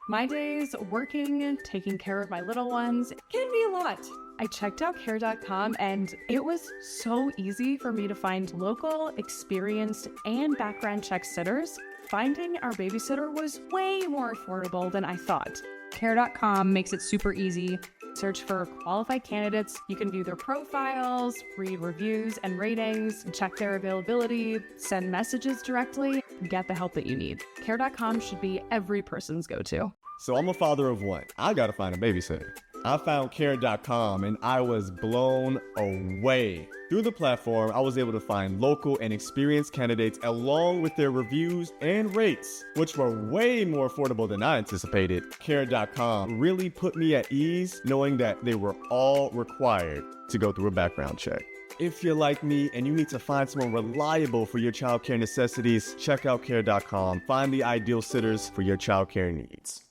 My days working, taking care of my little ones can be a lot. I checked out care.com and it was so easy for me to find local, experienced, and background check sitters. Finding our babysitter was way more affordable than I thought. Care.com makes it super easy. Search for qualified candidates. You can view their profiles, read reviews and ratings, check their availability, send messages directly, and get the help that you need. Care.com should be every person's go-to. So I'm a father of one. I gotta find a babysitter. I found care.com and I was blown away. Through the platform, I was able to find local and experienced candidates along with their reviews and rates, which were way more affordable than I anticipated. Care.com really put me at ease knowing that they were all required to go through a background check. If you're like me and you need to find someone reliable for your childcare necessities, check out care.com. Find the ideal sitters for your childcare needs.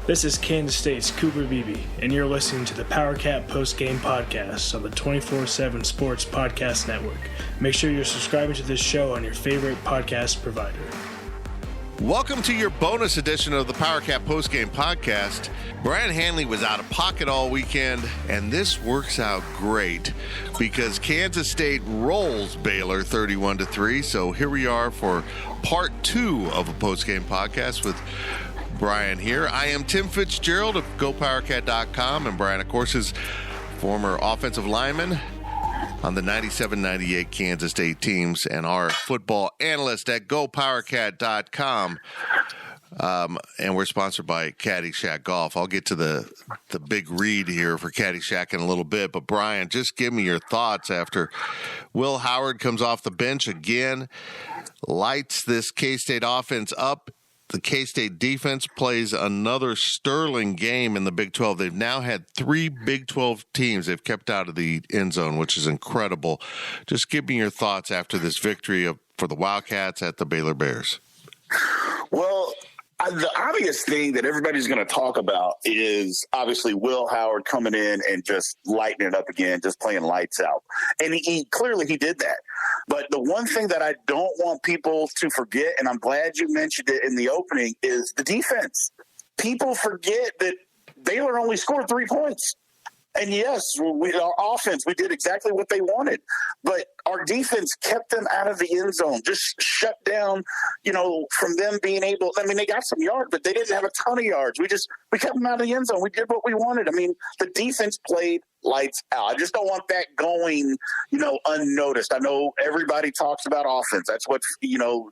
This is Kansas State's Cooper Beebe, and you're listening to the Powercat Postgame Podcast on the 24/7 Sports Podcast Network. Make sure you're subscribing to this show on your favorite podcast provider. Welcome to your bonus edition of the Powercat Postgame Podcast. Brien Hanley was out of pocket all weekend, and this works out great because Kansas State rolls Baylor 31-3. So here we are for part 2 of a postgame podcast with Brien here. I am Tim Fitzgerald of GoPowercat.com, and Brien, of course, is former offensive lineman on the 97-98 Kansas State teams and our football analyst at GoPowercat.com. And we're sponsored by Caddyshack Golf. I'll get to the big read here for Caddyshack in a little bit. But, Brien, just give me your thoughts after Will Howard comes off the bench again, lights this K-State offense up. The K-State defense plays another sterling game in the Big 12. They've now had 3 Big 12 teams they've kept out of the end zone, which is incredible. Just give me your thoughts after this victory for the Wildcats at the Baylor Bears. Well, the obvious thing that everybody's going to talk about is obviously Will Howard coming in and just lighting it up again, just playing lights out. And he clearly did that. But the one thing that I don't want people to forget, and I'm glad you mentioned it in the opening, is the defense. People forget that Baylor only scored 3 points. And yes, our offense, we did exactly what they wanted. But our defense kept them out of the end zone, just shut down, from them being able – I mean, they got some yards, but they didn't have a ton of yards. We kept them out of the end zone. We did what we wanted. I mean, the defense played lights out. I just don't want that going, unnoticed. I know everybody talks about offense. That's what,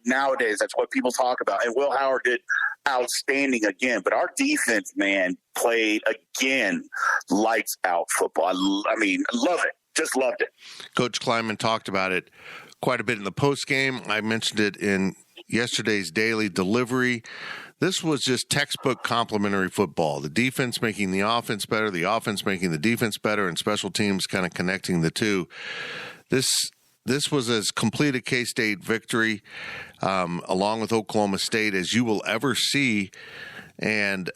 nowadays, that's what people talk about. And Will Howard did outstanding again. But our defense, man, played again lights out football. I mean, love it. Just loved it. Coach Klieman talked about it quite a bit in the post game. I mentioned it in yesterday's daily delivery. This was just textbook complementary football. The defense making the offense better, the offense making the defense better, and special teams kind of connecting the two. This was as complete a K-State victory, along with Oklahoma State, as you will ever see. And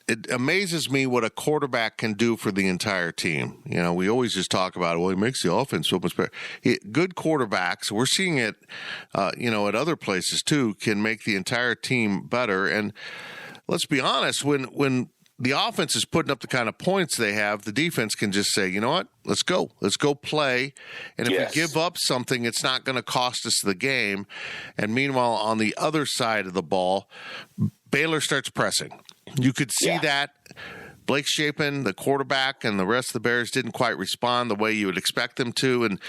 it amazes me what a quarterback can do for the entire team. We always just talk about, he makes the offense so much better. Good quarterbacks, we're seeing it, at other places too, can make the entire team better. And let's be honest, when the offense is putting up the kind of points they have, the defense can just say, you know what, let's go play. And if we give up something, it's not going to cost us the game. And meanwhile, on the other side of the ball, Baylor starts pressing. You could see that Blake Shapen, the quarterback, and the rest of the Bears didn't quite respond the way you would expect them to. And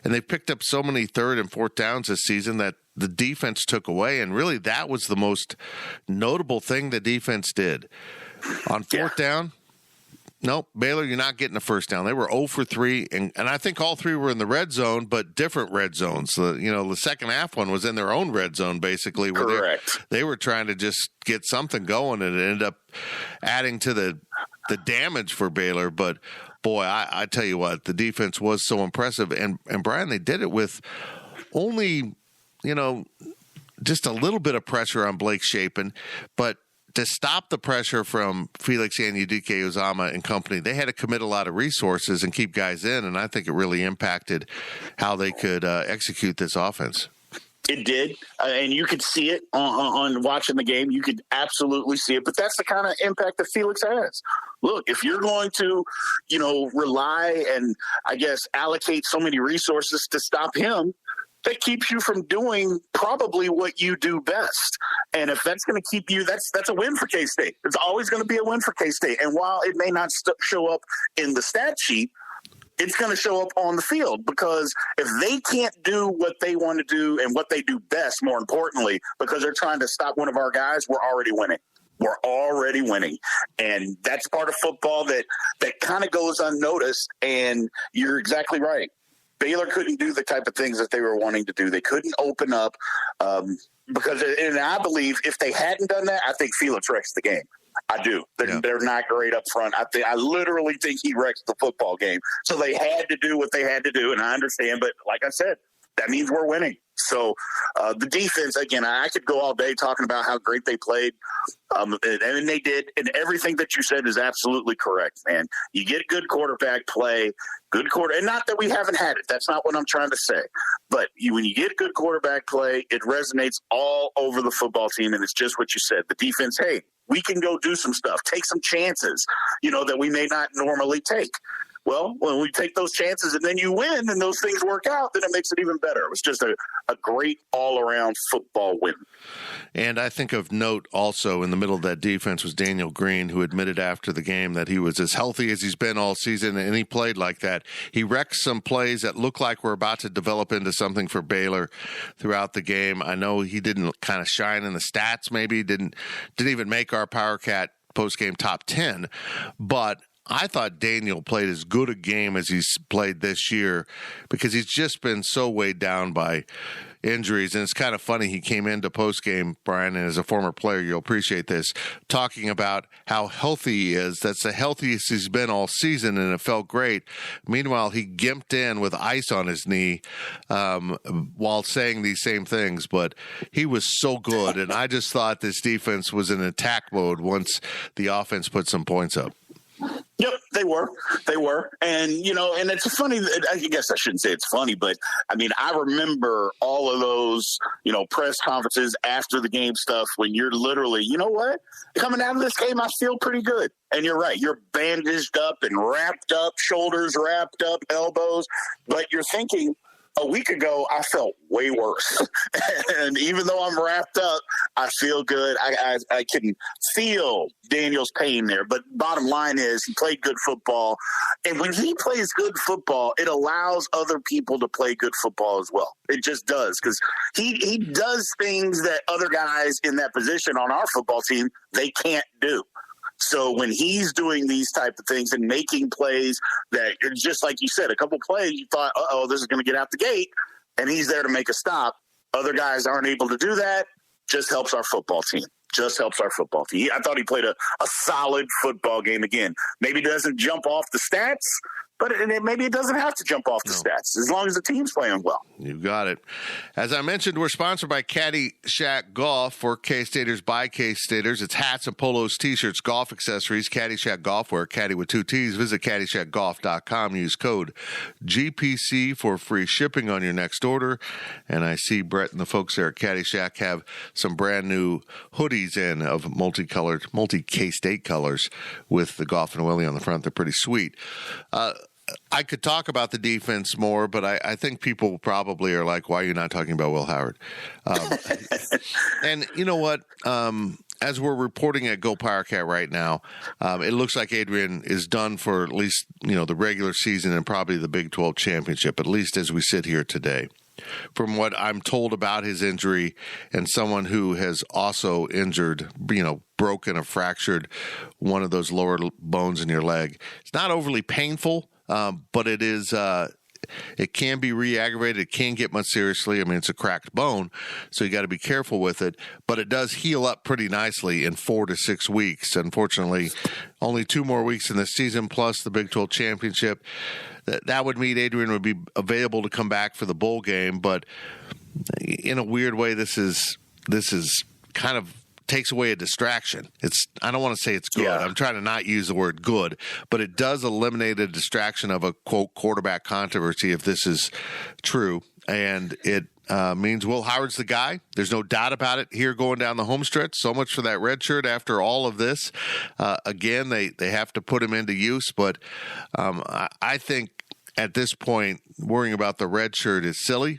they picked up so many 3rd and 4th downs this season that the defense took away. And really, that was the most notable thing the defense did. On 4th down, nope, Baylor, you're not getting a first down. They were 0 for 3, and I think all 3 were in the red zone, but different red zones. The second half one was in their own red zone, basically, where they were trying to just get something going, and it ended up adding to the damage for Baylor. But, boy, I tell you what, the defense was so impressive. And Brien, they did it with only, just a little bit of pressure on Blake Shapen, but to stop the pressure from Felix Anudike-Uzomah and company, they had to commit a lot of resources and keep guys in, and I think it really impacted how they could execute this offense. It did, and you could see it on watching the game. You could absolutely see it, but that's the kind of impact that Felix has. Look, if you're going to, rely and, I guess, allocate so many resources to stop him, that keeps you from doing probably what you do best. And if that's going to keep you, that's a win for K-State. It's always going to be a win for K-State. And while it may not show up in the stat sheet, it's going to show up on the field, because if they can't do what they want to do and what they do best, more importantly, because they're trying to stop one of our guys, we're already winning. We're already winning. And that's part of football that kind of goes unnoticed. And you're exactly right. Baylor couldn't do the type of things that they were wanting to do. They couldn't open up because, and I believe if they hadn't done that, I think Felix wrecks the game. I do. They're not great up front. I literally think he wrecks the football game. So they had to do what they had to do, and I understand. But like I said, that means we're winning. So the defense, again, I could go all day talking about how great they played, and they did. And everything that you said is absolutely correct, man. You get good quarterback play, and not that we haven't had it. That's not what I'm trying to say. But when you get good quarterback play, it resonates all over the football team, and it's just what you said. The defense, hey, we can go do some stuff, take some chances, that we may not normally take. Well, when we take those chances and then you win and those things work out, then it makes it even better. It was just a great all-around football win. And I think of note also in the middle of that defense was Daniel Green, who admitted after the game that he was as healthy as he's been all season, and he played like that. He wrecked some plays that looked like were about to develop into something for Baylor throughout the game. I know he didn't kind of shine in the stats, maybe didn't even make our Powercat postgame top 10, but I thought Daniel played as good a game as he's played this year, because he's just been so weighed down by injuries. And it's kind of funny. He came into postgame, Brien, and as a former player, you'll appreciate this, talking about how healthy he is. That's the healthiest he's been all season, and it felt great. Meanwhile, he gimped in with ice on his knee while saying these same things, but he was so good. And I just thought this defense was in attack mode once the offense put some points up. Yep, they were. And, and it's funny. I guess I shouldn't say it's funny, but I mean, I remember all of those, press conferences after the game stuff when you're literally, you know what, coming out of this game, I feel pretty good. And you're right. You're bandaged up and wrapped up, shoulders wrapped up, elbows, but you're thinking, a week ago, I felt way worse. And even though I'm wrapped up, I feel good. I can feel Daniel's pain there. But bottom line is he played good football. And when he plays good football, it allows other people to play good football as well. It just does, because he does things that other guys in that position on our football team, they can't do. So when he's doing these type of things and making plays that, just like you said, a couple plays, you thought, this is going to get out the gate, and he's there to make a stop. Other guys aren't able to do that. Just helps our football team. I thought he played a solid football game again. Maybe doesn't jump off the stats, but maybe it doesn't have to jump off the stats as long as the team's playing well. You got it. As I mentioned, we're sponsored by Caddy Shack Golf, for K-Staters by K-Staters. It's hats and polos, T-shirts, golf accessories, Caddy Shack Golf Wear, Caddy with 2 T's. Visit caddyshackgolf.com. Use code GPC for free shipping on your next order. And I see Brett and the folks there at Caddy Shack have some brand new hoodies in of multicolored, multi-K-State colors with the Golf and Willie on the front. They're pretty sweet. I could talk about the defense more, but I think people probably are like, why are you not talking about Will Howard? And you know what? As we're reporting at GoPowercat right now, it looks like Adrian is done for at least, the regular season and probably the Big 12 championship, at least as we sit here today. From what I'm told about his injury, and someone who has also injured, broken or fractured one of those lower bones in your leg, it's not overly painful. But it is, it can be re-aggravated. It can get much seriously. I mean, it's a cracked bone, so you got to be careful with it. But it does heal up pretty nicely in 4 to 6 weeks. Unfortunately, only 2 more weeks in the season, plus the Big 12 championship. That would mean Adrian would be available to come back for the bowl game. But in a weird way, this is kind of takes away a distraction. I don't want to say it's good. I'm trying to not use the word good, but it does eliminate a distraction of a, quote, quarterback controversy, if this is true. And it means Will Howard's the guy. There's no doubt about it here going down the home stretch. So much for that red shirt after all of this. Again, they have to put him into use. But I think at this point, worrying about the red shirt is silly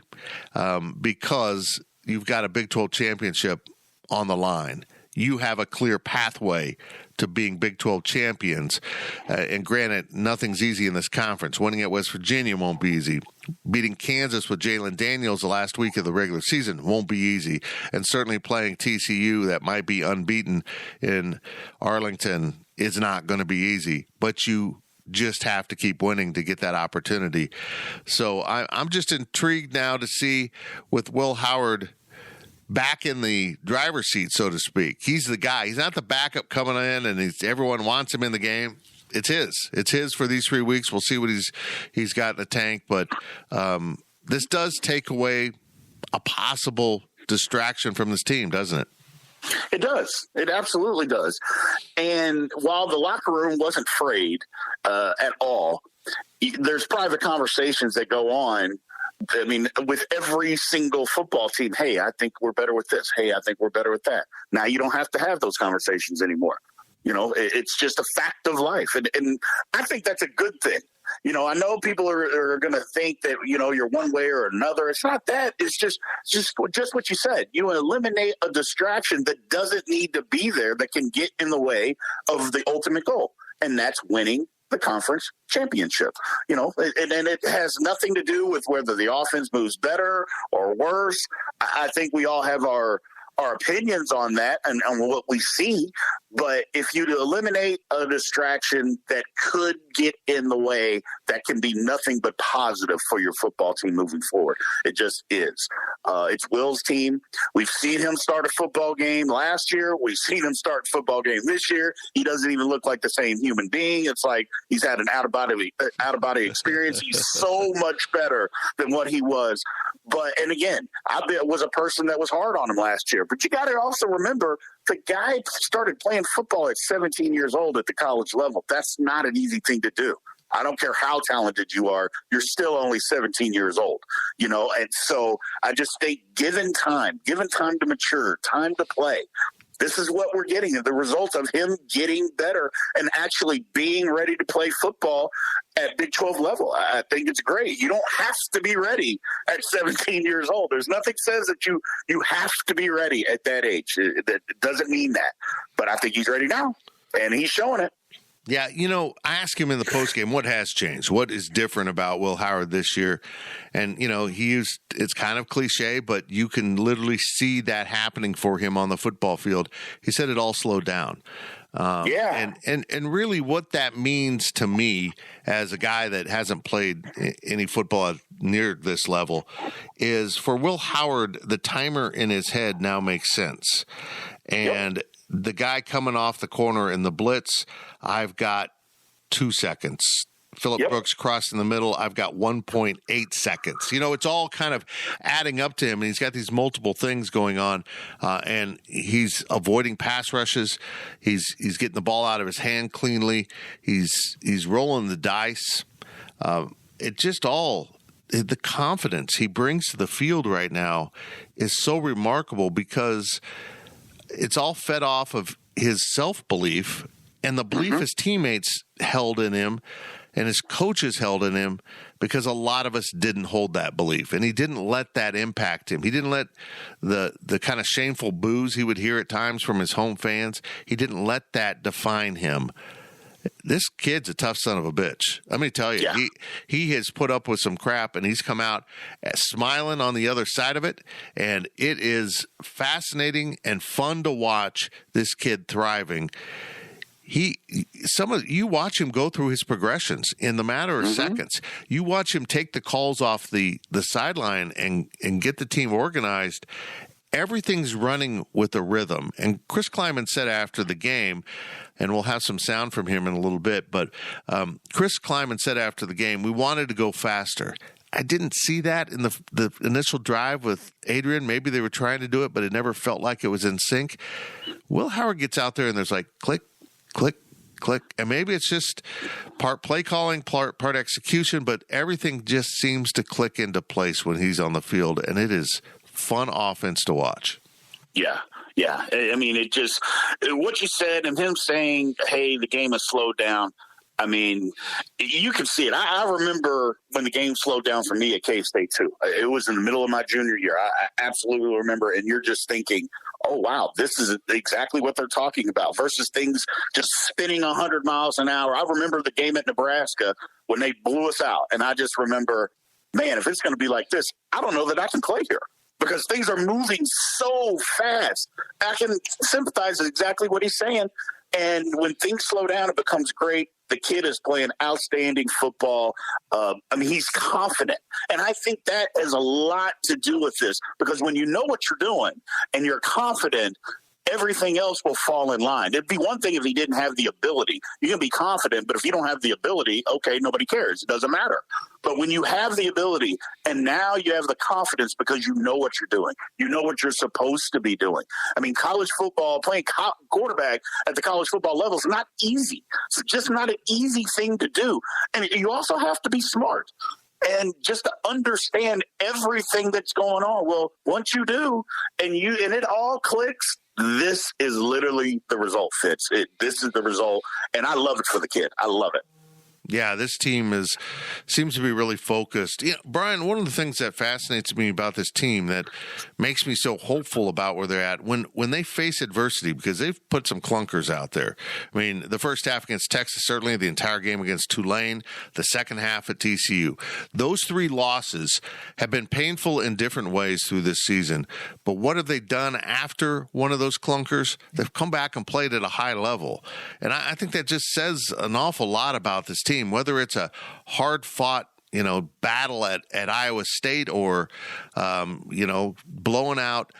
because you've got a Big 12 championship on the line. You have a clear pathway to being Big 12 champions. And granted, nothing's easy in this conference. Winning at West Virginia won't be easy. Beating Kansas with Jalen Daniels the last week of the regular season won't be easy. And certainly playing TCU that might be unbeaten in Arlington is not going to be easy. But you just have to keep winning to get that opportunity. So I'm just intrigued now to see with Will Howard back in the driver's seat, so to speak. He's the guy. He's not the backup coming in and everyone wants him in the game. It's his. It's his for these 3 weeks. We'll see what he's got in the tank. But this does take away a possible distraction from this team, doesn't it? It does. It absolutely does. And while the locker room wasn't frayed at all, there's private conversations that go on. I mean, with every single football team, hey, I think we're better with this. Hey, I think we're better with that. Now you don't have to have those conversations anymore. You know, it's just a fact of life. And I think that's a good thing. You know, I know people are going to think that, you know, you're one way or another. It's not that. It's just what you said. You eliminate a distraction that doesn't need to be there, that can get in the way of the ultimate goal. And that's winning the conference championship, you know, and it has nothing to do with whether the offense moves better or worse. I think we all have our opinions on that and on what we see. But if you eliminate a distraction that could get in the way, that can be nothing but positive for your football team moving forward. It just is. It's Will's team. We've seen him start a football game last year. We've seen him start a football game this year. He doesn't even look like the same human being. It's like he's had an out-of-body experience. He's so much better than what he was. And again, I was a person that was hard on him last year. But you got to also remember, the guy started playing football at 17 years old at the college level. That's not an easy thing to do. I don't care how talented you are, you're still only 17 years old, you know? And so I just think given time to mature, time to play, this is what we're getting, the result of him getting better and actually being ready to play football at Big 12 level. I think it's great. You don't have to be ready at 17 years old. There's nothing says that you have to be ready at that age. It doesn't mean that. But I think he's ready now, and he's showing it. Yeah, you know, I asked him in the postgame what has changed, what is different about Will Howard this year. And, you know, it's kind of cliche, but you can literally see that happening for him on the football field. He said it all slowed down. And really what that means to me as a guy that hasn't played any football near this level is for Will Howard, the timer in his head now makes sense. And the guy coming off the corner in the blitz, I've got 2 seconds. Phillip Brooks crossing the middle, I've got 1.8 seconds. You know, it's all kind of adding up to him, and he's got these multiple things going on, and he's avoiding pass rushes. He's getting the ball out of his hand cleanly. He's rolling the dice. The confidence he brings to the field right now is so remarkable because it's all fed off of his self-belief and the belief his teammates held in him and his coaches held in him, because a lot of us didn't hold that belief, and he didn't let that impact him. He didn't let the kind of shameful boos he would hear at times from his home fans, he didn't let that define him. This kid's a tough son of a bitch. Let me tell you, he has put up with some crap, and he's come out smiling on the other side of it, and it is fascinating and fun to watch this kid thriving. You watch him go through his progressions in the matter of seconds. You watch him take the calls off the sideline and get the team organized. Everything's running with a rhythm. And Chris Kleiman said after the game, and we'll have some sound from him in a little bit, but Chris Kleiman said after the game, we wanted to go faster. I didn't see that in the initial drive with Adrian. Maybe they were trying to do it, but it never felt like it was in sync. Will Howard gets out there and there's like click, click, click. And maybe it's just part play calling, part execution, but everything just seems to click into place when he's on the field. And it is fun offense to watch. Yeah. Yeah. I mean, it just, what you said and him saying, hey, the game has slowed down. I mean, you can see it. I remember when the game slowed down for me at K-State, too. It was in the middle of my junior year. I absolutely remember. And you're just thinking, oh, wow, this is exactly what they're talking about versus things just spinning 100 miles an hour. I remember the game at Nebraska when they blew us out. And I just remember, man, if it's going to be like this, I don't know that I can play here because things are moving so fast. I can sympathize with exactly what he's saying. And when things slow down, it becomes great. The kid is playing outstanding football. I mean, he's confident. And I think that has a lot to do with this because when you know what you're doing and you're confident, everything else will fall in line. It'd be one thing if he didn't have the ability. You can be confident, but if you don't have the ability, okay, nobody cares. It doesn't matter. But when you have the ability and now you have the confidence because you know what you're doing, you know what you're supposed to be doing. I mean, college football, playing quarterback at the college football level is not easy. It's just not an easy thing to do. And you also have to be smart and just to understand everything that's going on. Well, once you do and it all clicks, this is literally the result, Fitz. This is the result, and I love it for the kid. I love it. Yeah, this team seems to be really focused. You know, Brien, one of the things that fascinates me about this team that makes me so hopeful about where they're at when they face adversity, because they've put some clunkers out there. I mean, the first half against Texas, certainly the entire game against Tulane, the second half at TCU. Those three losses have been painful in different ways through this season. But what have they done after one of those clunkers? They've come back and played at a high level. And I think that just says an awful lot about this team. Whether it's a hard-fought, battle at Iowa State or, blowing out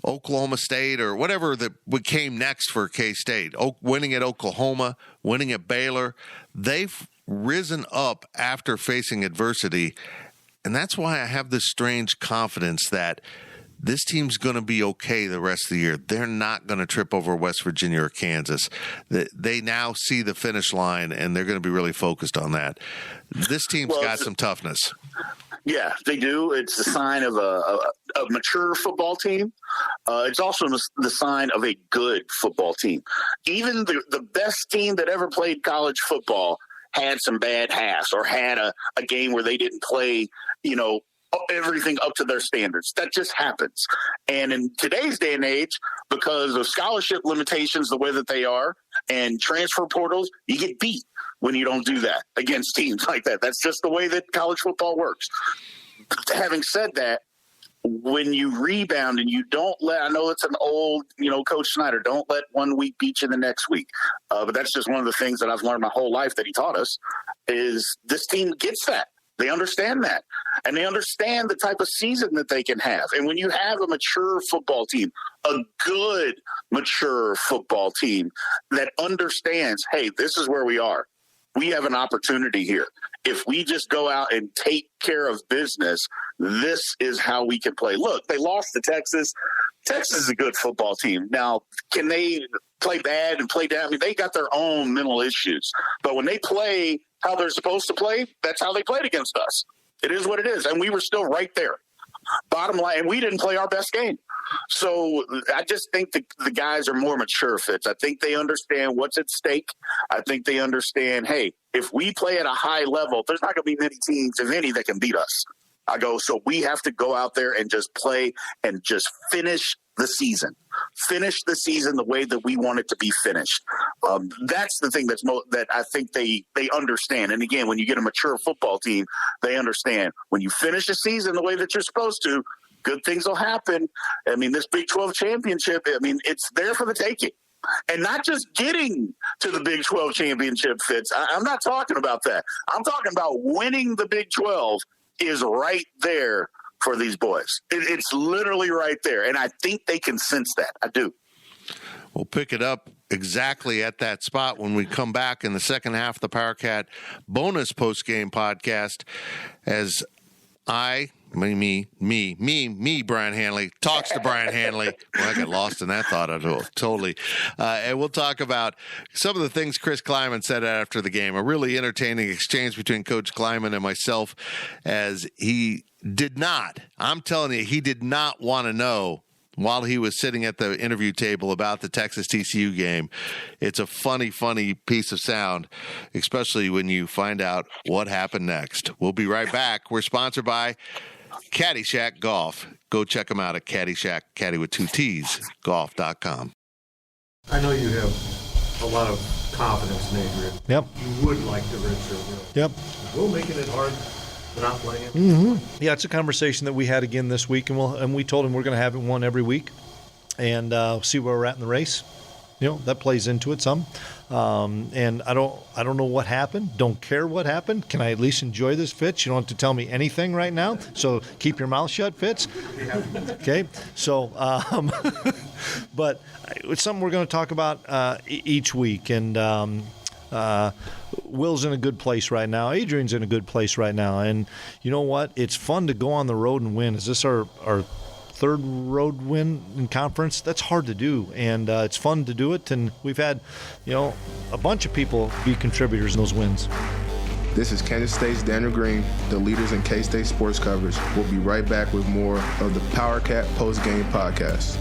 Oklahoma State or whatever that came next for K-State, winning at Oklahoma, winning at Baylor, they've risen up after facing adversity. And that's why I have this strange confidence that this team's going to be okay the rest of the year. They're not going to trip over West Virginia or Kansas. They now see the finish line, and they're going to be really focused on that. This team's got some toughness. Yeah, they do. It's a sign of a mature football team. It's also the sign of a good football team. Even the best team that ever played college football had some bad halves or had a game where they didn't play, everything up to their standards. That just happens. And in today's day and age, because of scholarship limitations the way that they are and transfer portals, you get beat when you don't do that against teams like that. That's just the way that college football works. Having said that, when you rebound and you don't I know it's an old, Coach Snyder, don't let 1 week beat you the next week. But that's just one of the things that I've learned my whole life that he taught us is this team gets that. They understand that, and they understand the type of season that they can have. And when you have a mature football team, a good, mature football team that understands, hey, this is where we are. We have an opportunity here. If we just go out and take care of business, this is how we can play. Look, they lost to Texas. Texas is a good football team. Now, can they play bad and play down? I mean, they got their own mental issues. But when they play how they're supposed to play, that's how they played against us. It is what it is. And we were still right there. Bottom line, and we didn't play our best game. So I just think the guys are more mature, Fitz. I think they understand what's at stake. I think they understand, hey, if we play at a high level, there's not going to be many teams, if any, that can beat us. So we have to go out there and just play and just finish the season. Finish the season the way that we want it to be finished. That's the thing that I think they understand. And again, when you get a mature football team, they understand when you finish the season the way that you're supposed to, good things will happen. I mean, this Big 12 championship, it's there for the taking. And not just getting to the Big 12 championship, Fitz. I'm not talking about that. I'm talking about winning the Big 12 is right there for these boys. It's literally right there. And I think they can sense that. I do. We'll pick it up exactly at that spot when we come back in the second half of the Powercat Bonus Postgame Podcast as Me, Brien Hanley, talks to Brien Hanley. Well, I got lost in that thought. Totally. And we'll talk about some of the things Chris Kleiman said after the game. A really entertaining exchange between Coach Kleiman and myself, as he did not, I'm telling you, he did not want to know while he was sitting at the interview table about the Texas TCU game. It's a funny piece of sound, especially when you find out what happened next. We'll be right back. We're sponsored by Caddyshack Golf. Go check them out at Caddyshack, caddy with 2 T's, golf.com. I know you have a lot of confidence in Adrian. Yep. You would like the redshirt rule. Yep. Will making it hard to not play him? Mm-hmm. Yeah, it's a conversation that we had again this week, and we told him we're going to have it one every week and see where we're at in the race. You know, that plays into it some. And I don't know what happened. Don't care what happened. Can I at least enjoy this, Fitz? You don't have to tell me anything right now. So keep your mouth shut, Fitz. Okay. So, but it's something we're going to talk about each week. And Will's in a good place right now. Adrian's in a good place right now. And you know what? It's fun to go on the road and win. Is this our third road win in conference? That's hard to do, and it's fun to do it. And we've had, a bunch of people be contributors in those wins. This is Kansas State's Daniel Green, the leaders in K-State sports coverage. We'll be right back with more of the Powercat Postgame Podcast.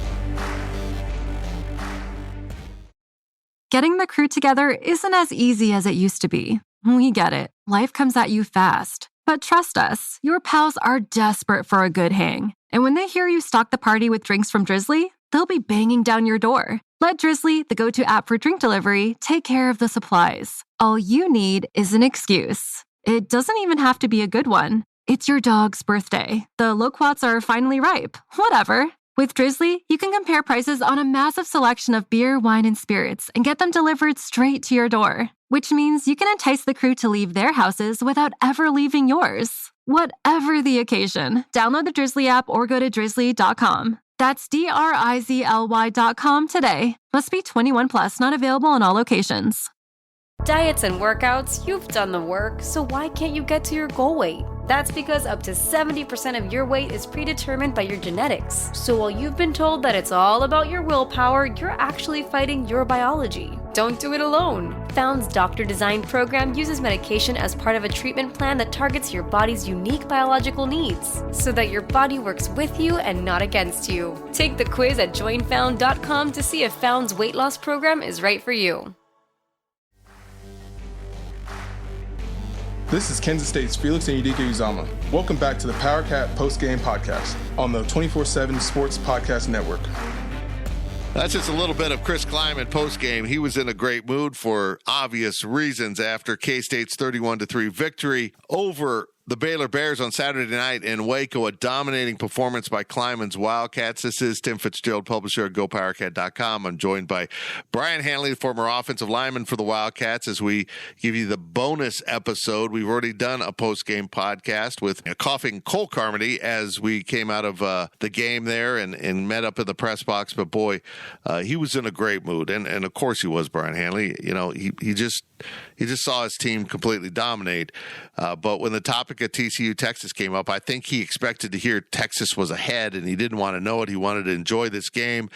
Getting the crew together isn't as easy as it used to be. We get it. Life comes at you fast. But trust us, your pals are desperate for a good hang. And when they hear you stock the party with drinks from Drizzly, they'll be banging down your door. Let Drizzly, the go-to app for drink delivery, take care of the supplies. All you need is an excuse. It doesn't even have to be a good one. It's your dog's birthday. The loquats are finally ripe. Whatever. With Drizzly, you can compare prices on a massive selection of beer, wine, and spirits and get them delivered straight to your door. Which means you can entice the crew to leave their houses without ever leaving yours. Whatever the occasion, download the Drizzly app or go to drizzly.com. That's DRIZLY.com today. Must be 21 plus, not available in all locations. Diets and workouts, you've done the work, so why can't you get to your goal weight? That's because up to 70% of your weight is predetermined by your genetics. So while you've been told that it's all about your willpower, you're actually fighting your biology. Don't do it alone. Found's Doctor Design program uses medication as part of a treatment plan that targets your body's unique biological needs, so that your body works with you and not against you. Take the quiz at joinfound.com to see if Found's weight loss program is right for you. This is Kansas State's Felix Uzama. Welcome back to the Powercat Postgame Podcast on the 24/7 Sports Podcast Network. That's just a little bit of Chris Kleiman postgame. He was in a great mood for obvious reasons after K-State's 31-3 victory over the Baylor Bears on Saturday night in Waco. A dominating performance by Kleiman's Wildcats. This is Tim Fitzgerald, publisher at GoPowercat.com. I'm joined by Brien Hanley, the former offensive lineman for the Wildcats, as we give you the bonus episode. We've already done a post-game podcast with a coughing Cole Carmody as we came out of the game there and met up in the press box. But boy, he was in a great mood, and of course he was. Brien Hanley, he just saw his team completely dominate. But when the topic of TCU Texas came up, I think he expected to hear Texas was ahead, and he didn't want to know it. He wanted to enjoy this game.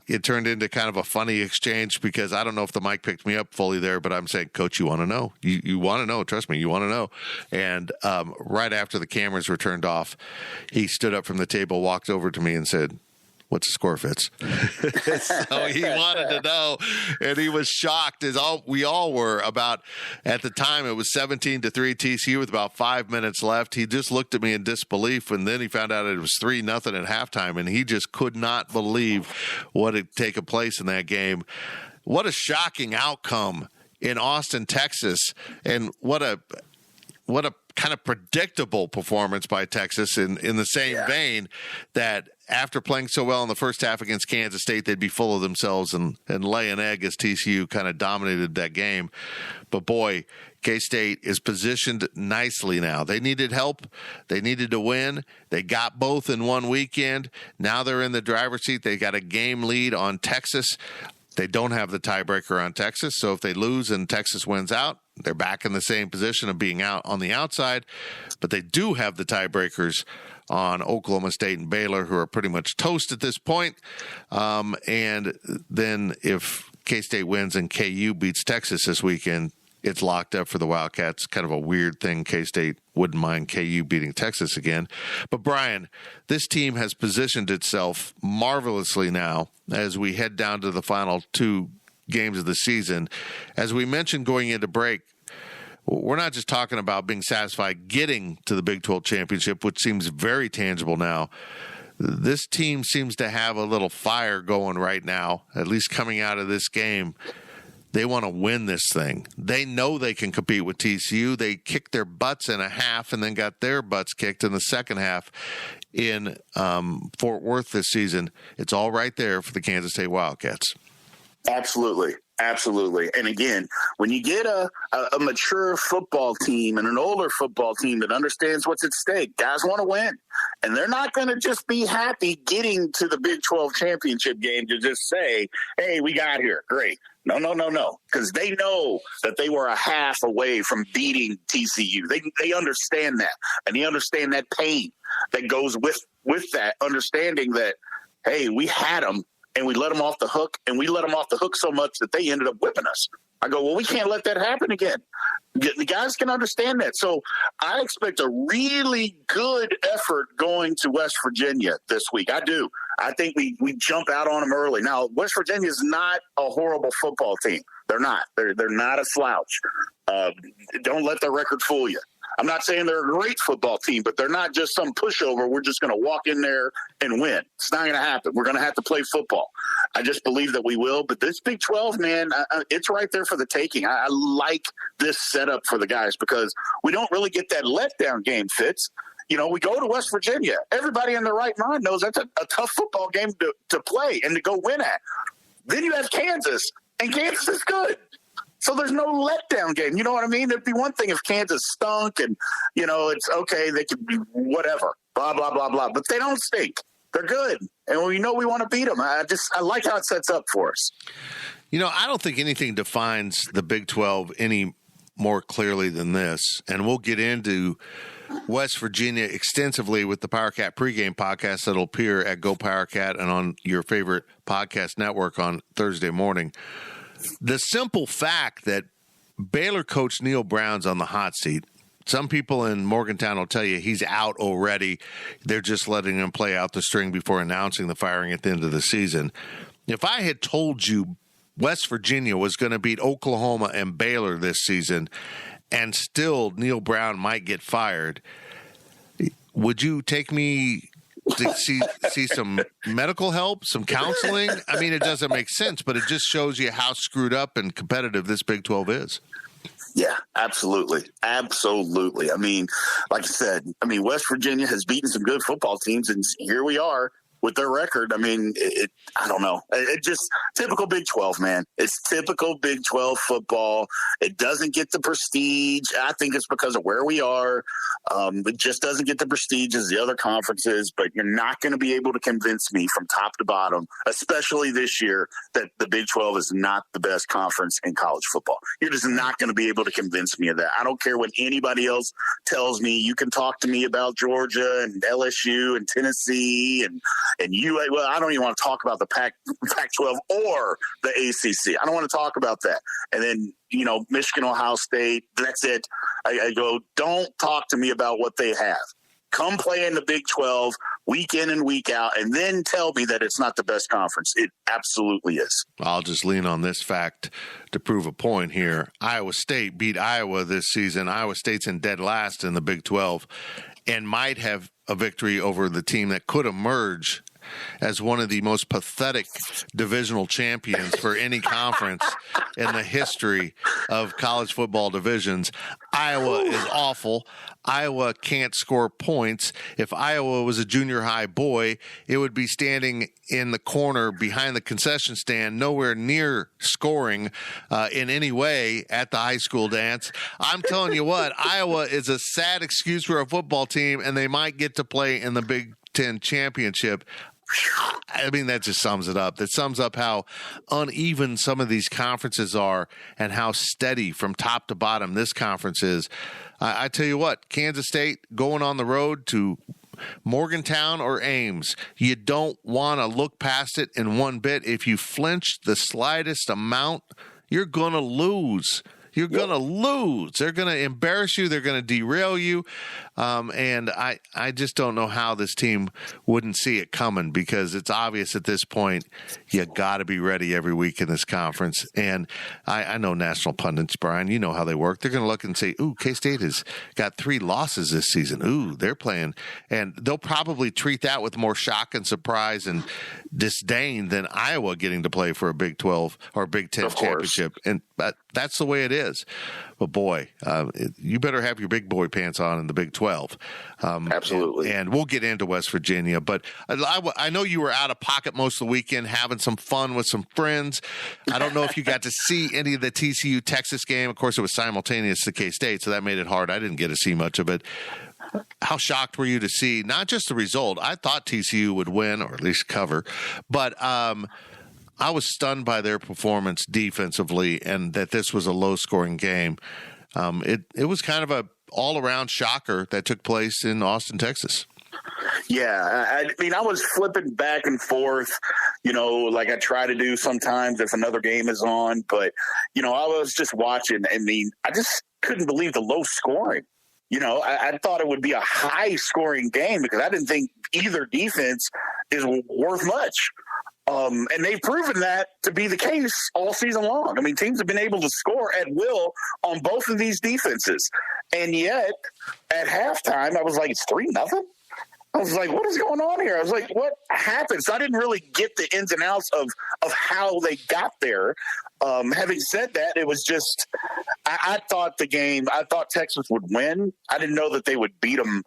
It turned into kind of a funny exchange because I don't know if the mic picked me up fully there, but I'm saying, Coach, you want to know? You want to know? Trust me, you want to know. And right after the cameras were turned off, he stood up from the table, walked over to me, and said, "What's the score, Fitz?" So he wanted to know, and he was shocked, as we all were. About, at the time, it was 17-3 TCU with about 5 minutes left. He just looked at me in disbelief, and then he found out it was 3-0 at halftime, and he just could not believe what had taken place in that game. What a shocking outcome in Austin, Texas, and what a kind of predictable performance by Texas in the same vein that after playing so well in the first half against Kansas State, they'd be full of themselves and lay an egg as TCU kind of dominated that game. But boy, K-State is positioned nicely now. They needed help. They needed to win. They got both in one weekend. Now they're in the driver's seat. They got a game lead on Texas. They don't have the tiebreaker on Texas, so if they lose and Texas wins out, They're back in the same position of being out on the outside, but they do have the tiebreakers on Oklahoma State and Baylor, who are pretty much toast at this point. And then if K-State wins and KU beats Texas this weekend, it's locked up for the Wildcats. Kind of a weird thing. K-State wouldn't mind KU beating Texas again. But, Brien, this team has positioned itself marvelously now as we head down to the final 2 games of the season. As we mentioned going into break, we're not just talking about being satisfied getting to the Big 12 championship, which seems very tangible now. This team seems to have a little fire going right now, at least coming out of this game. They want to win this thing. They know they can compete with TCU. They kicked their butts in a half and then got their butts kicked in the second half in Fort Worth this season. It's all right there for the Kansas State Wildcats. Absolutely. Absolutely. And again, when you get a mature football team and an older football team that understands what's at stake, guys want to win. And they're not going to just be happy getting to the Big 12 championship game to just say, hey, we got here. Great. No. Because they know that they were a half away from beating TCU. They understand that. And they understand that pain that goes with that, understanding that, hey, we had them. And we let them off the hook, and we let them off the hook so much that they ended up whipping us. I go, well, we can't let that happen again. The guys can understand that. So I expect a really good effort going to West Virginia this week. I do. I think we jump out on them early. Now, West Virginia is not a horrible football team. They're not. They're not a slouch. Don't let their record fool you. I'm not saying they're a great football team, but they're not just some pushover. We're just going to walk in there and win. It's not going to happen. We're going to have to play football. I just believe that we will. But this Big 12, man, it's right there for the taking. I like this setup for the guys because we don't really get that letdown game, Fitz. You know, we go to West Virginia. Everybody in their right mind knows that's a tough football game to play and to go win at. Then you have Kansas, and Kansas is good. So there's no letdown game. You know what I mean? It'd be one thing if Kansas stunk and, you know, it's okay. They could be whatever, blah, blah, blah, blah. But they don't stink. They're good. And we know we want to beat them. I like how it sets up for us. You know, I don't think anything defines the Big 12 any more clearly than this. And we'll get into West Virginia extensively with the Powercat pregame podcast that'll appear at GoPowercat and on your favorite podcast network on Thursday morning. The simple fact that Baylor coach Neil Brown's on the hot seat, some people in Morgantown will tell you he's out already. They're just letting him play out the string before announcing the firing at the end of the season. If I had told you West Virginia was going to beat Oklahoma and Baylor this season and still Neil Brown might get fired, would you take me to see some medical help, some counseling? I mean, it doesn't make sense, but it just shows you how screwed up and competitive this Big 12 is. Yeah, absolutely. Absolutely. I mean, like I said, West Virginia has beaten some good football teams, and here we are with their record. I mean, I don't know. It just typical Big 12, man. It's typical Big 12 football. It doesn't get the prestige. I think it's because of where we are. It just doesn't get the prestige as the other conferences, but you're not going to be able to convince me from top to bottom, especially this year, that the Big 12 is not the best conference in college football. You're just not going to be able to convince me of that. I don't care what anybody else tells me. You can talk to me about Georgia and LSU and Tennessee and well, I don't even want to talk about the Pac-12 or the ACC. I don't want to talk about that. And then, you know, Michigan, Ohio State, that's it. I go, don't talk to me about what they have. Come play in the Big 12 week in and week out, and then tell me that it's not the best conference. It absolutely is. I'll just lean on this fact to prove a point here. Iowa State beat Iowa this season. Iowa State's in dead last in the Big 12 and might have a victory over the team that could emerge as one of the most pathetic divisional champions for any conference in the history of college football divisions. Iowa is awful. Iowa can't score points. If Iowa was a junior high boy, it would be standing in the corner behind the concession stand, nowhere near scoring in any way at the high school dance. I'm telling you what, Iowa is a sad excuse for a football team, and they might get to play in the Big Ten championship. I mean, that just sums it up. That sums up how uneven some of these conferences are and how steady from top to bottom this conference is. I tell you what, Kansas State going on the road to Morgantown or Ames, you don't want to look past it in one bit. If you flinch the slightest amount, you're going to lose. You're going to lose. They're going to embarrass you. They're going to derail you. And I just don't know how this team wouldn't see it coming, because it's obvious at this point you got to be ready every week in this conference. And I know national pundits, Brien, you know how they work. They're going to look and say, ooh, K-State has got 3 losses this season. Ooh, they're playing. And they'll probably treat that with more shock and surprise and disdain than Iowa getting to play for a Big 12 or Big 10 championship. And that's the way it is. But boy, you better have your big boy pants on in the Big 12. Absolutely. And we'll get into West Virginia. But I know you were out of pocket most of the weekend having some fun with some friends. I don't know if you got to see any of the TCU-Texas game. Of course, it was simultaneous to K-State, so that made it hard. I didn't get to see much of it. How shocked were you to see not just the result? I thought TCU would win, or at least cover. But I was stunned by their performance defensively, and that this was a low-scoring game. It was kind of a all-around shocker that took place in Austin, Texas. Yeah, I mean, I was flipping back and forth, like I try to do sometimes if another game is on. But, I was just watching. I mean, I just couldn't believe the low scoring. I thought it would be a high-scoring game because I didn't think either defense is worth much. And they've proven that to be the case all season long. I mean, teams have been able to score at will on both of these defenses. And yet, at halftime, I was like, it's 3-0? I was like, what is going on here? I was like, what happened? So I didn't really get the ins and outs of how they got there. Having said that, it was just I thought Texas would win. I didn't know that they would beat them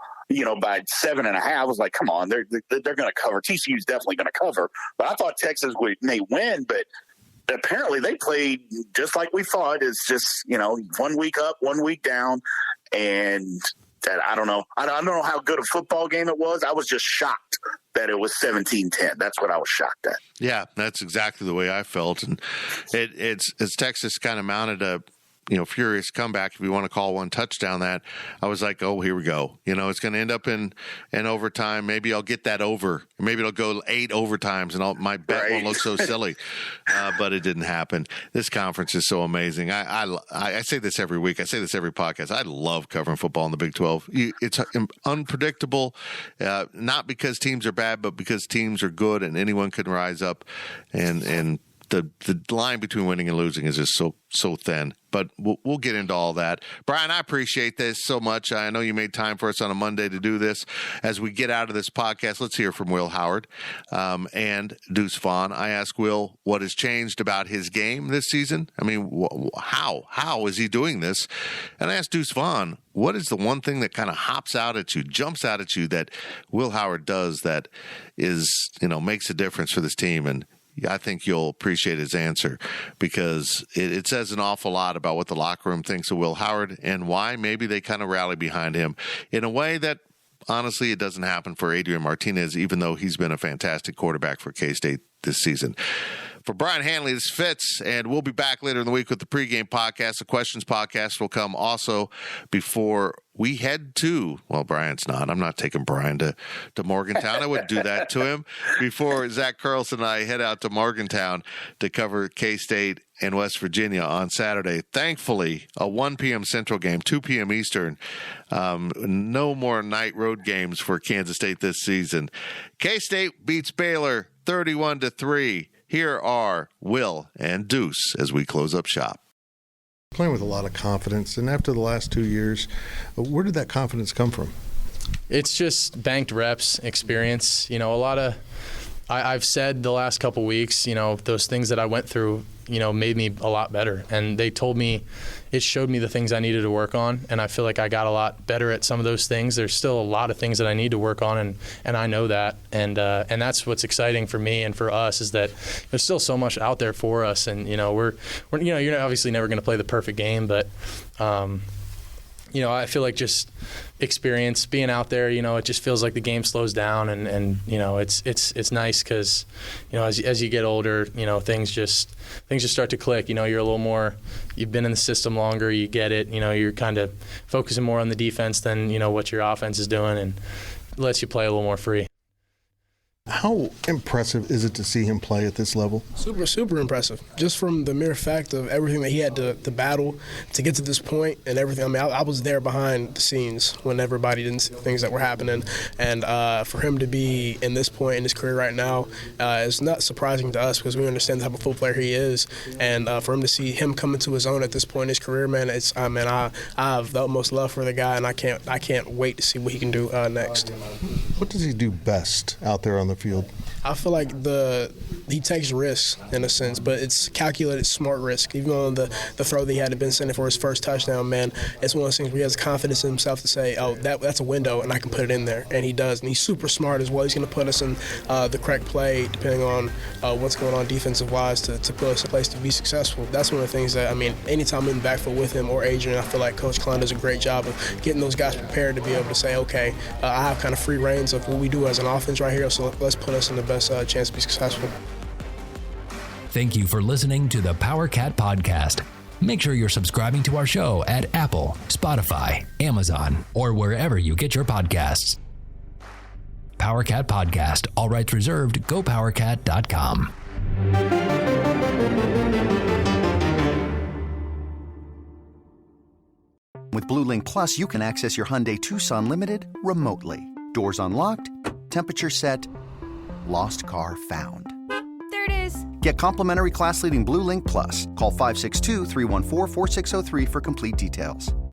by 7.5. I was like, come on, they're going to cover. TCU's definitely going to cover. But I thought Texas may win, but apparently they played just like we thought. It's just, 1 week up, 1 week down. And that I don't know. I don't know how good a football game it was. I was just shocked that it was 17-10. That's what I was shocked at. Yeah, that's exactly the way I felt. And it's Texas kind of mounted a furious comeback, if you want to call one touchdown that, I was like, oh, here we go. It's going to end up in overtime. Maybe I'll get that over. Maybe it'll go 8 overtimes, and my bet won't look so silly. But it didn't happen. This conference is so amazing. I say this every week. I say this every podcast. I love covering football in the Big 12. It's unpredictable, not because teams are bad, but because teams are good, and anyone can rise up. And the line between winning and losing is just so thin. But we'll get into all that. Brien, I appreciate this so much. I know you made time for us on a Monday to do this. As we get out of this podcast, let's hear from Will Howard and Deuce Vaughn. I asked Will what has changed about his game this season. I mean, how is he doing this? And I asked Deuce Vaughn, what is the one thing that kind of hops out at you, jumps out at you that Will Howard does that is, makes a difference for this team? And I think you'll appreciate his answer, because it says an awful lot about what the locker room thinks of Will Howard and why maybe they kind of rally behind him in a way that, honestly, it doesn't happen for Adrian Martinez, even though he's been a fantastic quarterback for K-State this season. For Brien Hanley, this is Fitz, and we'll be back later in the week with the pregame podcast. The questions podcast will come also before we head to, well, Brian's not. I'm not taking Brien to Morgantown. I wouldn't do that to him. Before Zach Carlson and I head out to Morgantown to cover K-State and West Virginia on Saturday. Thankfully, a 1 p.m. Central game, 2 p.m. Eastern. No more night road games for Kansas State this season. K-State beats Baylor 31-3. Here are Will and Deuce as we close up shop. Playing with a lot of confidence, and after the last 2 years, where did that confidence come from? It's just banked reps, experience. A lot of I've said the last couple weeks, those things that I went through, made me a lot better. And they told me, it showed me the things I needed to work on. And I feel like I got a lot better at some of those things. There's still a lot of things that I need to work on, and I know that. And that's what's exciting for me and for us, is that there's still so much out there for us. And, we're you're obviously never going to play the perfect game, but I feel like just experience being out there, it just feels like the game slows down and it's nice because, as you get older, things just start to click. You're a little more, you've been in the system longer, you get it, you're kind of focusing more on the defense than, what your offense is doing, and it lets you play a little more free. How impressive is it to see him play at this level? Super, super impressive. Just from the mere fact of everything that he had to battle to get to this point and everything. I mean, I was there behind the scenes when everybody didn't see the things that were happening. And for him to be in this point in his career right now is not surprising to us because we understand the type of football player he is. And for him to see him come into his own at this point in his career, man, I have the utmost love for the guy, and I can't wait to see what he can do next. What does he do best out there on the field? I feel like he takes risks in a sense, but it's calculated, smart risk. Even on the throw that he had to Ben sending for his first touchdown, man, it's one of those things where he has confidence in himself to say, oh, that's a window, and I can put it in there, and he does. And he's super smart as well. He's going to put us in the correct play, depending on what's going on defensive-wise, to put us in a place to be successful. That's one of the things that, anytime I'm in the backfield with him or Adrian, I feel like Coach Klein does a great job of getting those guys prepared to be able to say, okay, I have kind of free reins of what we do as an offense right here, so let's put us in the best chance to be successful. Thank you for listening to the Powercat Podcast. Make sure you're subscribing to our show at Apple, Spotify, Amazon, or wherever you get your podcasts. Powercat Podcast, all rights reserved, GoPowercat.com. With Blue Link Plus, you can access your Hyundai Tucson Limited remotely. Doors unlocked, temperature set, lost car found. There it is. Get complimentary class-leading Blue Link Plus. Call 562-314-4603 for complete details.